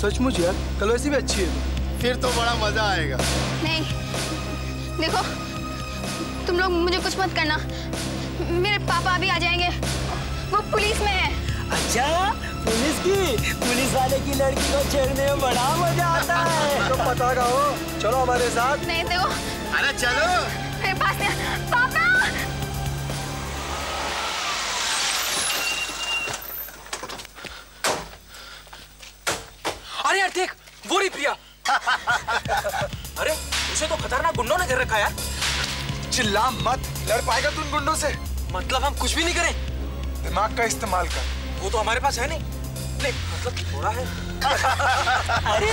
सचमुच यार, कल वैसी भी अच्छी है। फिर तो बड़ा मजा आएगा। नहीं, देखो तुम लोग मुझे कुछ मत करना, मेरे पापा अभी आ जाएंगे, वो पुलिस में है। अच्छा, पुलिस वाले की लड़की को छेड़ने में बड़ा मजा आता है। तो पता का हो, चलो हमारे साथ। नहीं देखो, अरे चलो मेरे पास नहीं। पापा अरे यार देख, वो रही प्रिया। अरे उसे तो खतरनाक गुंडों ने घेर रखा यार। चिल्ला मत, लड़ पाएगा तू उन गुंडों से? मतलब हम कुछ भी नहीं करें? दिमाग का इस्तेमाल कर। वो तो हमारे पास है नहीं, मतलब थोड़ा है। अरे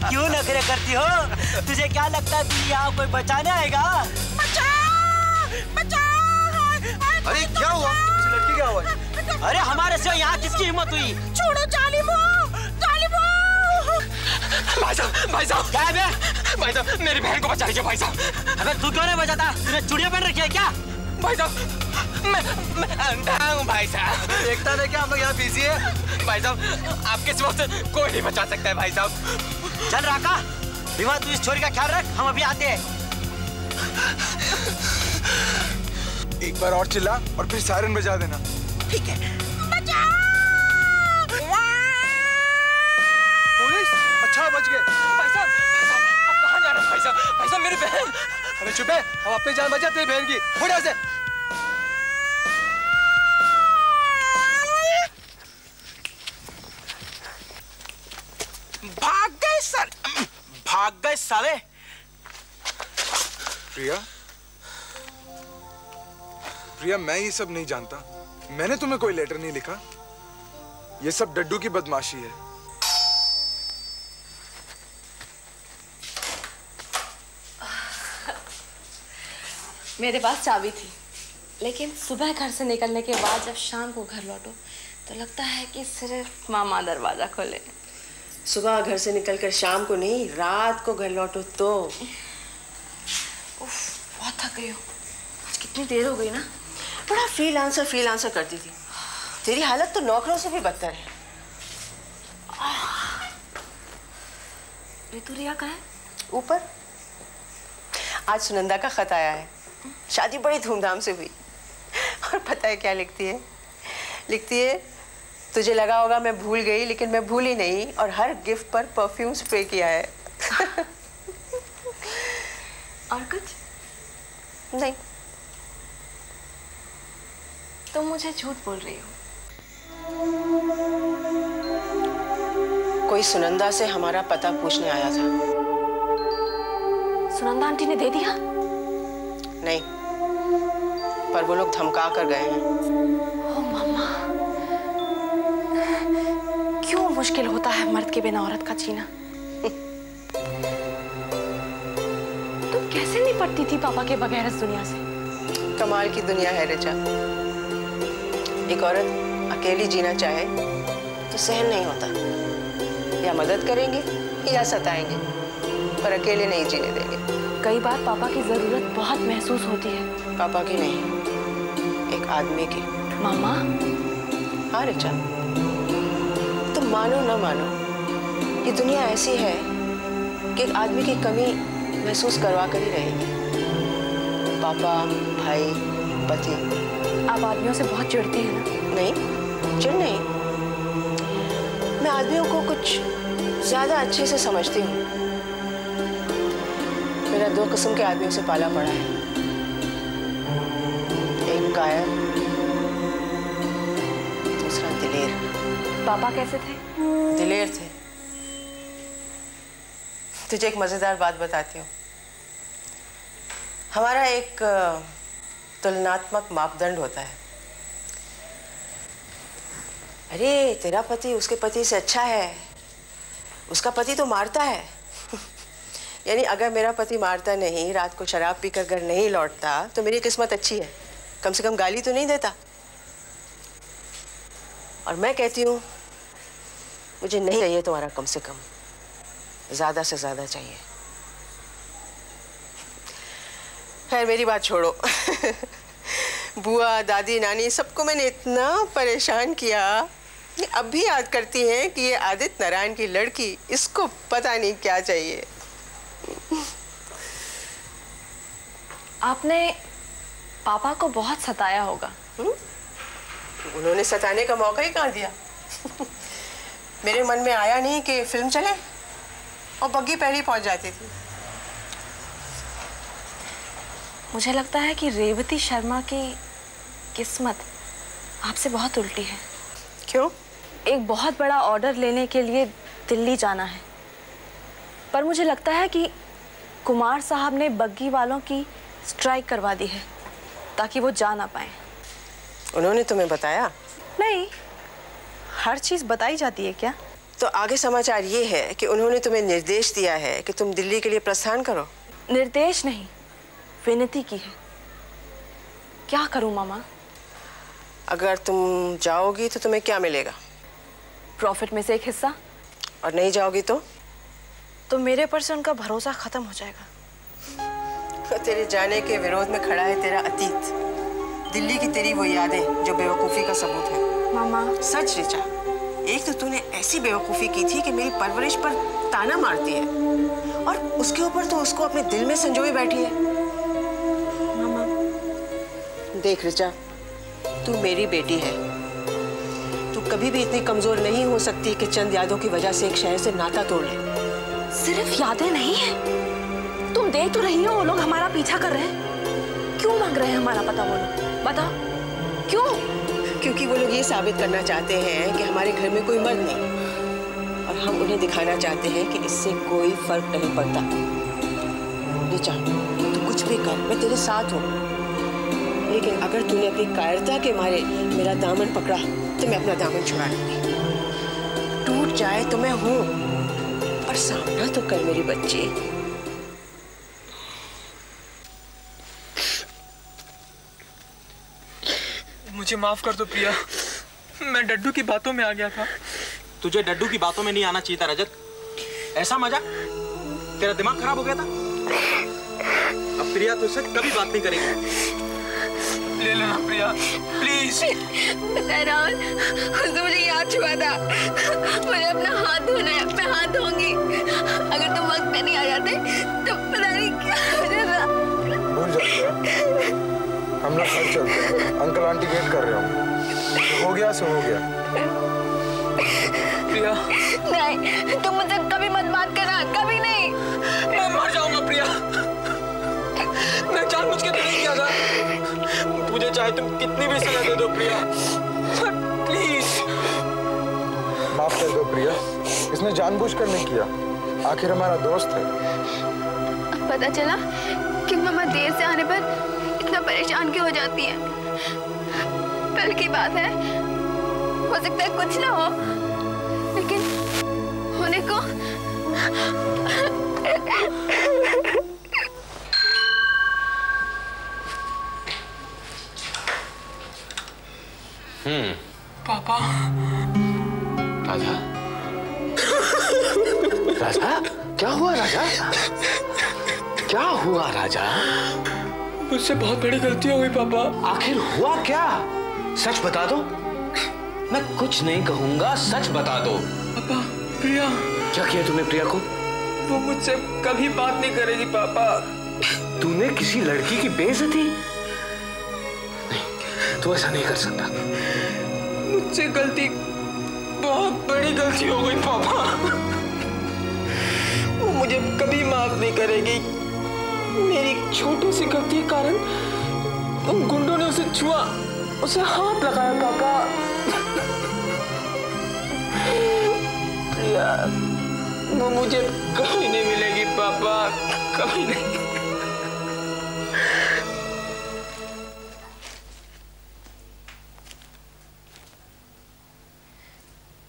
क्यों नखरे करती हो? तुझे क्या लगता है कि यहाँ कोई बचाने आएगा? अरे क्या हुआ? किसी लड़की क्या हुआ? अरे हमारे से यहाँ किसकी हिम्मत हुई? छोड़ो जालिमो, जालिमो। भाई साहब क्या है? भाई साहब मेरी बहन को बचा लीजिए भाई साहब। अबे तू क्यों नहीं बचाता? तूने चूड़ियां पहन रखी है क्या? भाई साहब मैं अंधा हूँ भाई साहब। देखता नहीं क्या हम लोग यहाँ बिजी है? भाई साहब आपके सिवा से कोई नहीं बचा सकता है भाई साहब। चल राका, भीमा तू इस छोरी का ख्याल रख, हम अभी आते हैं। एक बार और चिल्ला और फिर सायरन बजा देना। ठीक है। पुलिस? अच्छा बच गए। भाई साहब आप कहाँ जा रहे हैं भाई साहब? भाई साहब मेरी बहन। अरे चुप है, हम अपनी जान बचा तेरी बहन की। उठ यहाँ से। भाग गए साले। प्रिया, मैं ये सब नहीं जानता। मैंने तुम्हें कोई लेटर नहीं लिखा। ये सब डड्डू की बदमाशी है। मेरे पास चाबी थी, लेकिन सुबह घर से निकलने के बाद जब शाम को घर लौटो तो लगता है कि सिर्फ मामा दरवाजा खोले। सुबह घर से निकलकर शाम को नहीं, रात को घर लौटो तो। उफ, बहुत थक गई हो। आज कितनी देर हो गई ना। बड़ा फ्रीलांसर करती थी। तेरी हालत तो नौकरों से भी बदतर है। रितुरिया कहाँ है? ऊपर। आज सुनंदा का खत आया है। शादी बड़ी धूमधाम से हुई। और पता है क्या लिखती है? तुझे लगा होगा मैं भूल गई, लेकिन मैं भूली नहीं, और हर गिफ्ट पर परफ्यूम स्प्रे किया है। और कुछ नहीं। तुम मुझे झूठ बोल रही हो। कोई सुनंदा से हमारा पता पूछने आया था। सुनंदा आंटी ने दे दिया? नहीं, पर वो लोग धमका कर गए हैं। ओ मामा, क्यों मुश्किल होता है मर्द के बिना औरत का जीना। तुम कैसे निपटती थी पापा के बगैर इस दुनिया से? कमाल की दुनिया है रिचा। एक औरत अकेली जीना चाहे तो सहन नहीं होता। या मदद करेंगे या सताएंगे, पर अकेले नहीं जीने देंगे। कई बार पापा की जरूरत बहुत महसूस होती है। पापा की नहीं, एक आदमी की। मामा? हाँ रिचा, तुम मानो ना मानो, ये दुनिया ऐसी है कि एक आदमी की कमी महसूस करवा कर ही रहेगी। पापा, भाई, पति। आप आदमियों से बहुत चिढ़ती हैं ना? नहीं, चिढ़ नहीं। मैं आदमियों को कुछ ज्यादा अच्छे से समझती हूँ। मेरा दो किस्म के आदमियों से पाला पड़ा है। एक कायर, दूसरा दिलेर। पापा कैसे थे? दिलेर थे। तुझे एक मजेदार बात बताती हूँ। हमारा एक तुलनात्मक मापदंड होता है। अरे तेरा पति उसके पति से अच्छा है, उसका पति तो मारता है। यानी अगर मेरा पति मारता नहीं, रात को शराब पीकर घर नहीं लौटता, तो मेरी किस्मत अच्छी है, कम से कम गाली तो नहीं देता। और मैं कहती हूँ मुझे नहीं चाहिए तुम्हारा कम से कम, ज्यादा से ज्यादा चाहिए। खैर मेरी बात छोड़ो। बुआ, दादी, नानी सबको मैंने इतना परेशान किया अब भी याद करती हैं कि ये आदित्य नारायण की लड़की, इसको पता नहीं क्या चाहिए। आपने पापा को बहुत सताया होगा। उन्होंने सताने का मौका ही कहाँ दिया। मेरे मन में आया नहीं कि फिल्म चले और बग्गी पहले पहुंच जाती थी। मुझे लगता है कि रेवती शर्मा की किस्मत आपसे बहुत उल्टी है। क्यों? एक बहुत बड़ा ऑर्डर लेने के लिए दिल्ली जाना है, पर मुझे लगता है कि कुमार साहब ने बग्गी वालों की स्ट्राइक करवा दी है ताकि वो जा ना पाए। उन्होंने तुम्हें बताया? नहीं, हर चीज़ बताई जाती है क्या? तो आगे समाचार ये है कि उन्होंने तुम्हें निर्देश दिया है कि तुम दिल्ली के लिए प्रस्थान करो। निर्देश नहीं, विनती की है। क्या करूं मामा? अगर तुम जाओगी तो तुम्हें क्या मिलेगा? प्रॉफिट में से एक हिस्सा। और नहीं जाओगी तो मेरे पर से उनका भरोसा खत्म हो जाएगा। तो तेरे जाने के विरोध में खड़ा है तेरा अतीत, दिल्ली की तेरी वो यादें जो बेवकूफ़ी का सबूत है। मामा सच ऋचा, एक तो तूने ऐसी बेवकूफ़ी की थी कि मेरी परवरिश पर ताना मारती है, और उसके ऊपर तो उसको अपने दिल में संजोए बैठी है। मामा देख ऋचा, तू मेरी बेटी है। तू कभी भी इतनी कमजोर नहीं हो सकती कि चंद यादों की वजह से एक शहर से नाता तोड़ ले। सिर्फ यादें नहीं है, तुम देख तो रही हो वो लोग हमारा पीछा कर रहे हैं। क्यों मांग रहे हैं हमारा पता? वो लोग बताओ क्यों? क्योंकि वो लोग ये साबित करना चाहते हैं कि हमारे घर में कोई मर्द नहीं, और हम उन्हें दिखाना चाहते हैं कि इससे कोई फर्क नहीं पड़ता। ऋचा, तू कुछ भी कर, मैं तेरे साथ हूँ, लेकिन अगर तूने अपनी कायरता के मारे मेरा दामन पकड़ा तो मैं अपना दामन छुड़ा लूंगी। टूट जाए तो मैं हूँ, पर सामना तो कर मेरी बच्ची। मुझे माफ कर दो प्रिया, मैं डड्डू की बातों में आ गया था। तुझे डड्डू की बातों में नहीं आना चाहिए था रजत। ऐसा मजाक? तेरा दिमाग खराब हो गया था। अब प्रिया तुझसे कभी बात नहीं करेगी। ले लेना प्रिया, प्लीज। राहुल, उसने मुझे याद छुआ था। मुझे अपना हाथ धोना है, मैं हाथ धोऊंगी। अगर तुम वक्त पे नहीं आ जाते तो पता नहीं क्या हो जाता। भूल जाते, हम लोग घर चलते हैं। अंकल आंटी वेट कर रहे हो गया सो हो गया। प्रिया नहीं, तुम मुझसे कभी मत बात करना, कभी नहीं। मैं मर जाऊंगा प्रिया, मैं जानबूझ के तो नहीं किया था। मुझे चाहे तुम कितनी भी सजा दे दो प्रिया, प्लीज। माफ कर दो प्रिया, इसने जानबूझकर नहीं किया, आखिर हमारा दोस्त है। अब पता चला कि मम्मा देर से आने पर इतना परेशान क्यों हो जाती है। कल की बात है, हो सकता है कुछ ना हो, लेकिन होने को पापा। राजा, राजा, क्या हुआ राजा? क्या हुआ राजा? मुझसे बहुत बड़ी गलती हो गई पापा। आखिर हुआ क्या? सच बता दो। मैं कुछ नहीं कहूंगा, सच बता दो। पापा, प्रिया। क्या किया तुमने प्रिया को? वो मुझसे कभी बात नहीं करेगी पापा। तूने किसी लड़की की बेइज्जती? नहीं, तू ऐसा नहीं कर सकता। मुझसे गलती, बहुत बड़ी गलती हो गई पापा। वो मुझे कभी माफ नहीं करेगी। मेरी छोटी सी गलती के कारण उन गुंडों ने उसे छुआ, उसे हाथ लगाया पापा। प्रिया, वो मुझे कभी नहीं मिलेगी पापा, कभी नहीं।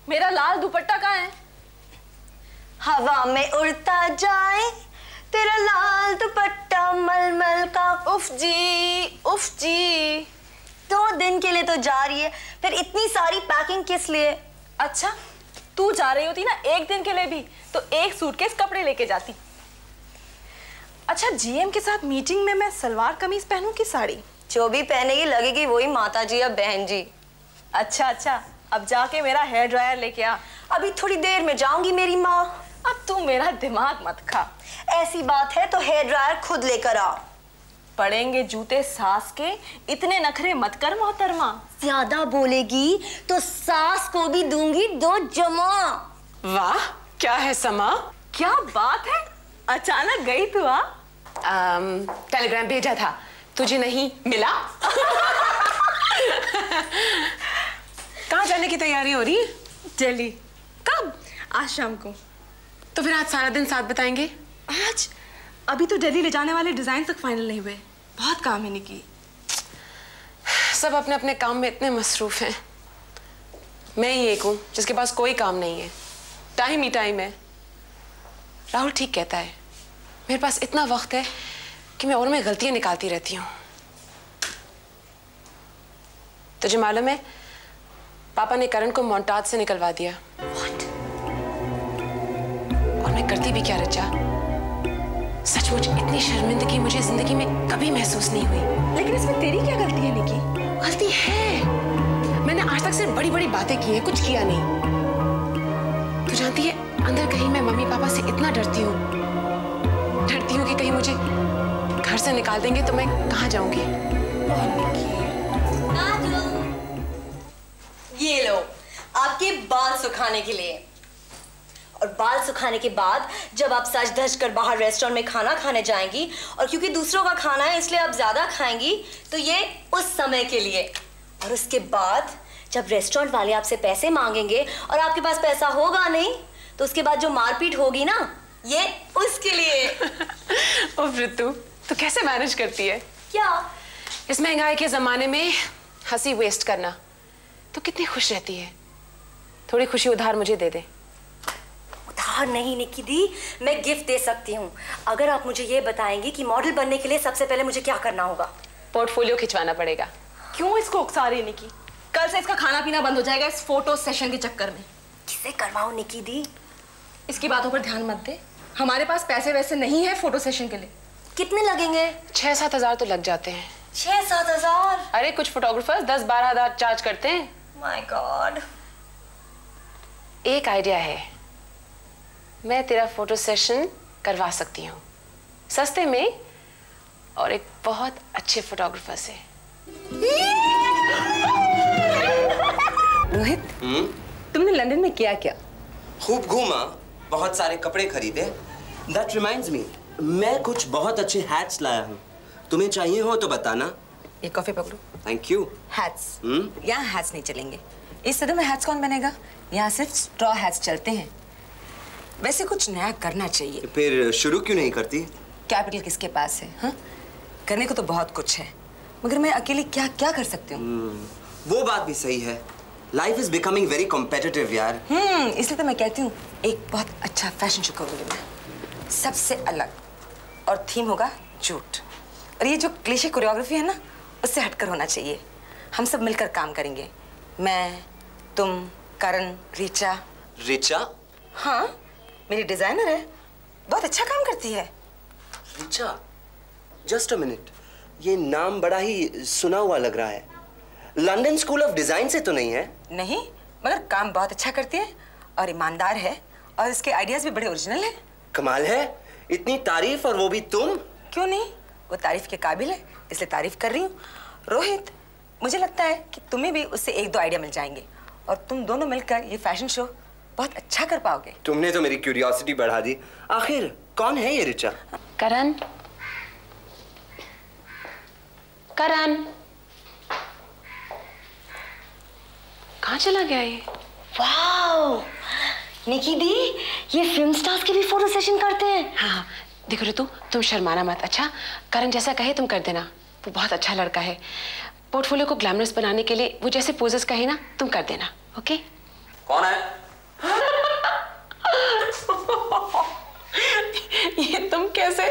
मेरा लाल दुपट्टा कहाँ है? हवा में उड़ता जाए तेरा लाल दुपट्टा मलमल का। उफ जी, उफ जी। 2 दिन के लिए तो जा रही है, फिर इतनी सारी पैकिंग किस लिए? अच्छा, तू जा रही होती ना 1 दिन के लिए भी तो 1 सूटकेस कपड़े लेके जाती। अच्छा, जीएम के साथ मीटिंग में मैं सलवार कमीज पहनूं कि साड़ी? जो भी पहनेगी लगेगी वही माता जी या बहन जी। अच्छा अच्छा, अब जाके मेरा हेयर ड्रायर लेके आ। अभी थोड़ी देर में जाऊंगी मेरी माँ। अब तू मेरा दिमाग मत खा। ऐसी बात है तो हेयर ड्रायर खुद लेकर आ। पड़ेंगे जूते सास के, इतने नखरे मत कर मोहतरमा। ज्यादा बोलेगी तो सास को भी दूंगी 2 जमा। वाह, क्या है समा? क्या बात है, अचानक गई तू? टेलीग्राम भेजा था, तुझे नहीं मिला? कहाँ जाने की तैयारी हो रही है? दिल्ली। कब? आज शाम को। तो फिर आज सारा दिन साथ बताएंगे? आज? अभी तो दिल्ली ले जाने वाले डिजाइन तक फाइनल नहीं हुए, बहुत काम है निकी। सब अपने अपने काम में इतने मसरूफ हैं। मैं ही एक हूं जिसके पास कोई काम नहीं है। टाइम ही टाइम है। राहुल ठीक कहता है, मेरे पास इतना वक्त है कि मैं और में गलतियां निकालती रहती हूँ। तुझे मालूम है, पापा ने करण को मोन्टाज से निकलवा दिया। What? और मैं करती भी क्या रचा? सचमुच इतनी शर्मिंदगी मुझे जिंदगी में कभी महसूस नहीं हुई। लेकिन इसमें तेरी क्या गलती है निकी? गलती है, मैंने आज तक सिर्फ बड़ी बड़ी बातें की हैं, कुछ किया नहीं। तू जानती है, अंदर कहीं मैं मम्मी पापा से इतना डरती हूँ कि कहीं मुझे घर से निकाल देंगे तो मैं कहाँ जाऊंगी। ये लो आपके बाल सुखाने के लिए। और बाल सुखाने के बाद जब आप सज धज कर बाहर रेस्टोरेंट में खाना खाने जाएंगी, और क्योंकि दूसरों का खाना है इसलिए आप ज्यादा खाएंगी, तो ये उस समय के लिए। और उसके बाद जब रेस्टोरेंट वाले आपसे पैसे मांगेंगे और आपके पास पैसा होगा नहीं, तो उसके बाद जो मारपीट होगी ना, ये उसके लिए। ओ ऋतु, तू कैसे मैनेज करती है? क्या? इस महंगाई के जमाने में हंसी वेस्ट करना, तो कितनी खुश रहती है। थोड़ी खुशी उधार मुझे दे दे। उधार नहीं निकी दी, मैं गिफ्ट दे सकती हूँ, अगर आप मुझे ये बताएंगी कि मॉडल बनने के लिए सबसे पहले मुझे क्या करना होगा। पोर्टफोलियो खिंचवाना पड़ेगा। क्यों इसको उकसा रही निकी? कल से इसका खाना पीना बंद हो जाएगा इस फोटो सेशन के चक्कर में। किसे करवाऊं निकी दी? इसकी बातों पर ध्यान मत दे, हमारे पास पैसे वैसे नहीं है फोटो सेशन के लिए। कितने लगेंगे? 6-7 हज़ार तो लग जाते हैं। 6-7 हज़ार? अरे कुछ फोटोग्राफर्स 10-12 हज़ार चार्ज करते हैं। My God. एक आइडिया है, मैं तेरा फोटो सेशन करवा सकती हूँ सस्ते में, और एक बहुत अच्छे फोटोग्राफर से। रोहित, तुमने लंदन में किया क्या? खूब घूमा, बहुत सारे कपड़े खरीदे। That reminds me, मैं कुछ बहुत अच्छे हैट्स लाया हूँ, तुम्हें चाहिए हो तो बताना। ये कॉफी पकड़ो। Thank you. हैट्स? यहाँ हैट्स नहीं चलेंगे। इस सदे में हैट्स कौन बनेगा? यहाँ सिर्फ स्ट्रॉ हैट्स चलते हैं। वैसे कुछ नया करना चाहिए। फिर शुरू क्यों नहीं करती? कैपिटल किसके पास है? हाँ, करने को तो बहुत कुछ है, मगर मैं अकेली क्या क्या कर सकती हूँ? वो बात भी सही है। Life is becoming very competitive यार। इसलिए तो मैं कहती हूँ एक बहुत अच्छा फैशन शो करूँगी मैं, सबसे अलग, और थीम होगा झूठ। और ये जो क्लीशे कोरियोग्राफी है ना, उससे हटकर होना चाहिए। हम सब मिलकर काम करेंगे, मैं, तुम, करण, ऋचा। ऋचा? हाँ, मेरी डिजाइनर है, बहुत अच्छा काम करती है। ऋचा? जस्ट अ मिनट, ये नाम बड़ा ही सुना हुआ लग रहा है। लंदन स्कूल ऑफ डिजाइन से तो नहीं है? नहीं, मगर काम बहुत अच्छा करती है और ईमानदार है, और इसके आइडियाज भी बड़े ओरिजिनल हैं। कमाल है, इतनी तारीफ, और वो भी तुम। क्यों नहीं, वो तारीफ के काबिल है, इसलिए तारीफ कर रही हूँ। रोहित, मुझे लगता है कि तुम्हें भी उससे 1-2 आइडिया मिल जाएंगे, और तुम दोनों मिलकर ये फैशन शो बहुत अच्छा कर पाओगे। तुमने तो मेरी क्यूरियोसिटी बढ़ा दी। आखिर कौन है ये ऋचा? करण, करण, कहाँ चला गया ये? वाओ, निकी दी, ये फिल्म स्टार्स के भी फोटो सेशन करते हैं। हाँ, देखो ऋतु, तुम शर्माना मत। अच्छा, करण जैसा कहे तुम कर देना, वो बहुत अच्छा लड़का है। पोर्टफोलियो को ग्लैमरस बनाने के लिए वो जैसे पोजेस कहे ना, तुम कर देना। ओके? कौन है? ये तुम कैसे?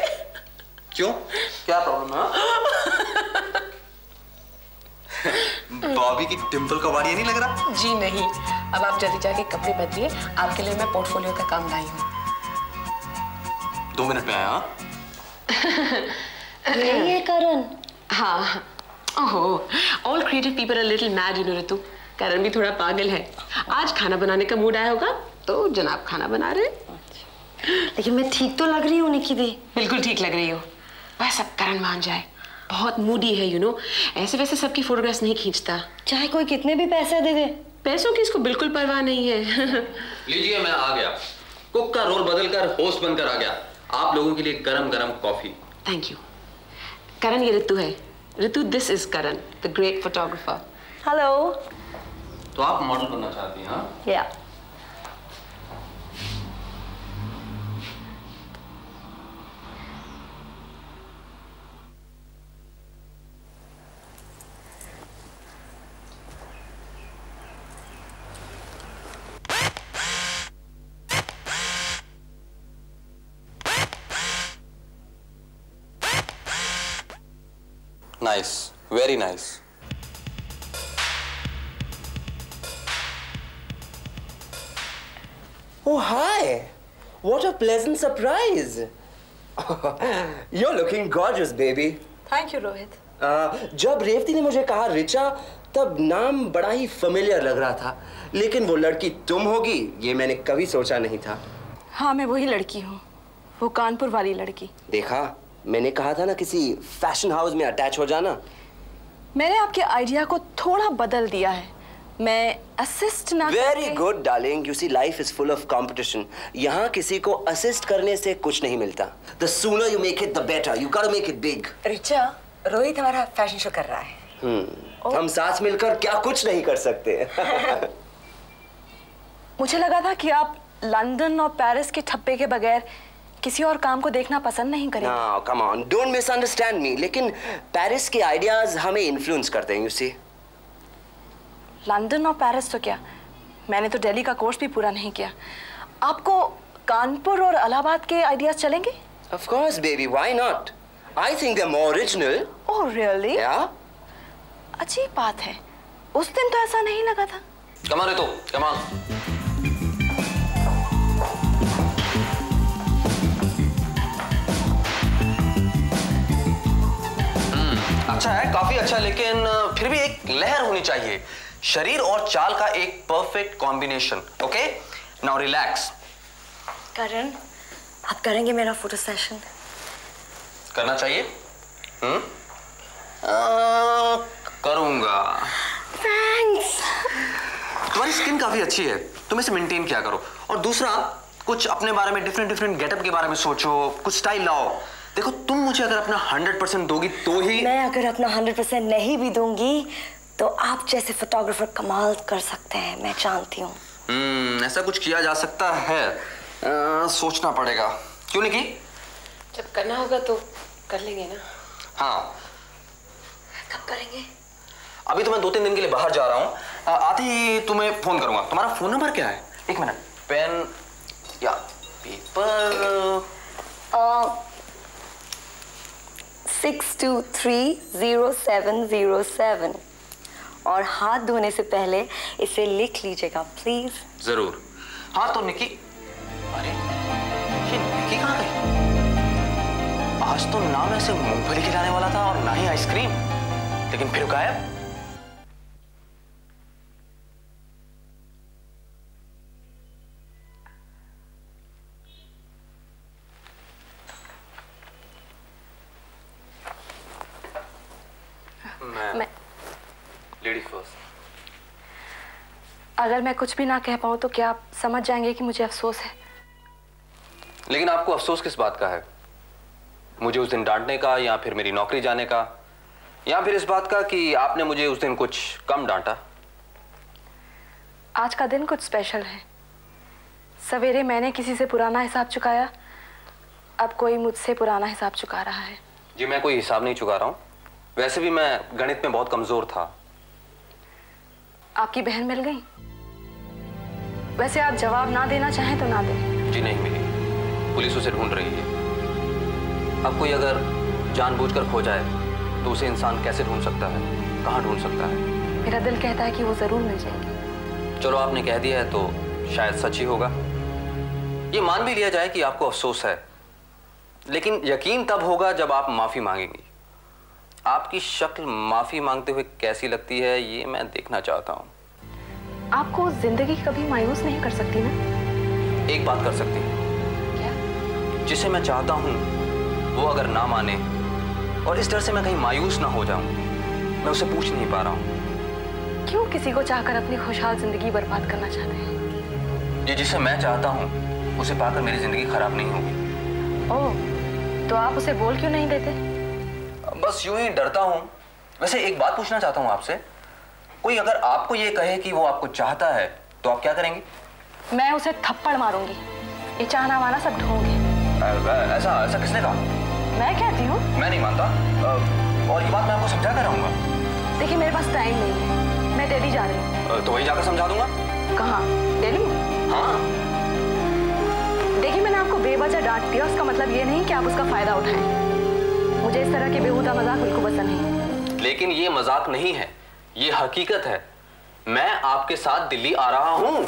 क्यों, क्या प्रॉब्लम है? बॉबी की डिंपल का वाड़िया नहीं लग रहा? जी नहीं, अब आप जल्दी जाके कपड़े बदलिए, आपके लिए मैं पोर्टफोलियो का काम लाई हूँ। 2 मिनट में आया। यही है करण? हाँ। ओहो, all creative people are a little mad, you know, ऋतु। करण भी थोड़ा पागल है। आज खाना बनाने का मूड आया होगा तो जनाब खाना बना रहे। लेकिन मैं ठीक तो लग रही हूँ निकी दी? बिल्कुल ठीक लग रही हो, बस अब करण मान जाए। बहुत मूडी है यू नो, ऐसे वैसे सबकी फोटोग्राफ्स नहीं खींचता, चाहे कोई कितने भी पैसे दे दे। पैसों की इसको बिल्कुल परवाह नहीं है। लीजिए, मैं आ गया। कुक का रोल बदलकर होस्ट बनकर आ गया। आप लोगों के लिए गरम गरम कॉफी। Thank you. करण, ये ऋतु है। Ritu, this is Karan, the great photographer. Hello. तो आप मॉडल बनना चाहती हैं? हाँ? या। Nice, very nice. Oh, hi. What a pleasant surprise. You're looking gorgeous, baby. Thank you Rohit. जब रेवती ने मुझे कहा रिचा, तब नाम बड़ा ही फेमिलियर लग रहा था, लेकिन वो लड़की तुम होगी ये मैंने कभी सोचा नहीं था। हाँ, मैं वही लड़की हूँ, वो कानपुर वाली लड़की। देखा, मैंने कहा था ना किसी फैशन हाउस में अटैच हो जाना। मैंने आपके आइडिया को थोड़ा बदल दिया है। मैं असिस्ट ना very good darling. You see, life is full of competition. यहाँ किसी को असिस्ट करने से कुछ नहीं मिलता। The sooner you make it the better. You got to make it big. Richa, Rohit हमारा फैशन शो कर रहा है। हम साथ मिलकर क्या कुछ नहीं कर सकते। मुझे लगा था कि आप लंदन और पेरिस के ठप्पे के बगैर किसी और काम को देखना पसंद नहीं करेंगे। No, come on, don't misunderstand me. लेकिन पेरिस के आइडियाज हमें इन्फ्लुएंस करते हैं, you see. लंदन और पेरिस तो क्या, मैंने तो दिल्ली का कोर्स भी पूरा नहीं किया। आपको कानपुर और इलाहाबाद के आइडियाज चलेंगे? Of course, baby. Why not? I think they're more original. Oh, really? Yeah. अजीब बात है, उस दिन तो ऐसा नहीं लगा था। Come on, Ritu, come on. अच्छा है, काफी अच्छा, लेकिन फिर भी एक लहर होनी चाहिए। शरीर और चाल का एक perfect combination. Okay, now relax. Karan, आप करेंगे मेरा फोटो सेशन? करना चाहिए। करूंगा। थैंक्स। तुम्हारी स्किन काफी अच्छी है, तुम इसे मेंटेन किया करो। और दूसरा, कुछ अपने बारे में डिफरेंट गेटअप के बारे में सोचो, कुछ स्टाइल लाओ। देखो, तुम मुझे अगर अपना 100% दोगी तो ही। मैं अगर अपना 100% नहीं भी दूंगी तो आप जैसे फोटोग्राफर कमाल कर सकते हैं, मैं जानती हूँ। ऐसा कुछ किया जा सकता है। सोचना पड़ेगा। क्यों नहीं की? जब करना होगा तो कर लेंगे ना। हाँ। कब करेंगे? अभी तो मैं 2-3 दिन के लिए बाहर जा रहा हूँ। आते ही तुम्हें फोन करूंगा। तुम्हारा फोन नंबर क्या है? एक मिनट, पेन या पेपर। 62300707 और हाथ धोने से पहले इसे लिख लीजिएगा प्लीज। जरूर। हाँ, तो निकी, अरे ये निकी कहाँ गई? आज तो ना मैं इसे मूंगफली खिलाने वाला था और ना ही आइसक्रीम, लेकिन फिर गायब। मैं लेडीज फर्स्ट। अगर मैं कुछ भी ना कह पाऊं तो क्या आप समझ जाएंगे कि मुझे अफसोस है? लेकिन आपको अफसोस किस बात का है? मुझे उस दिन डांटने का, या फिर मेरी नौकरी जाने का, या फिर इस बात का कि आपने मुझे उस दिन कुछ कम डांटा? आज का दिन कुछ स्पेशल है। सवेरे मैंने किसी से पुराना हिसाब चुकाया, अब कोई मुझसे पुराना हिसाब चुका रहा है। जी, मैं कोई हिसाब नहीं चुका रहा हूँ। वैसे भी मैं गणित में बहुत कमजोर था। आपकी बहन मिल गई? वैसे आप जवाब ना देना चाहें तो ना दें। जी नहीं मिली, पुलिस उसे ढूंढ रही है। अब कोई अगर जानबूझकर खो जाए तो उसे इंसान कैसे ढूंढ सकता है, कहाँ ढूंढ सकता है? मेरा दिल कहता है कि वो जरूर मिल जाएगी। चलो, आपने कह दिया है तो शायद सच ही होगा। ये मान भी लिया जाए कि आपको अफसोस है, लेकिन यकीन तब होगा जब आप माफी मांगेंगी। आपकी शक्ल माफी मांगते हुए कैसी लगती है ये मैं देखना चाहता हूँ। आपको जिंदगी कभी मायूस नहीं कर सकती ना? एक बात कर सकती है। क्या? जिसे मैं चाहता हूँ वो अगर ना माने और इस डर से मैं कहीं मायूस ना हो जाऊं, मैं उसे पूछ नहीं पा रहा हूँ। क्यों किसी को चाहकर अपनी खुशहाल जिंदगी बर्बाद करना चाहते हैं? ये जिसे मैं चाहता हूँ उसे पाकर मेरी जिंदगी खराब नहीं होगी। ओह, तो आप उसे बोल क्यों नहीं देते? बस यूं ही डरता हूँ। वैसे एक बात पूछना चाहता हूँ आपसे, कोई अगर आपको ये कहे कि वो आपको चाहता है तो आप क्या करेंगी? मैं उसे थप्पड़ मारूंगी। ये चाहना वाना सब ढोंग है। ऐसा किसने कहा? मैं कहती हूँ। मैं नहीं मानता, और ये बात मैं आपको समझा कर रहूंगा। देखिए मेरे पास टाइम नहीं है, मैं दिल्ली जा रही हूँ। तो वही जाकर समझा दूंगा। कहाँ? दिल्ली? हाँ। देखिए मैंने आपको बेवजह डांट दिया, उसका मतलब ये नहीं कि आप उसका फायदा उठाएं। मुझे इस तरह के बेहुदा मजाक बिल्कुल पसंद नहीं। लेकिन ये मजाक नहीं है, ये हकीकत है। मैं आपके साथ दिल्ली आ रहा हूँ।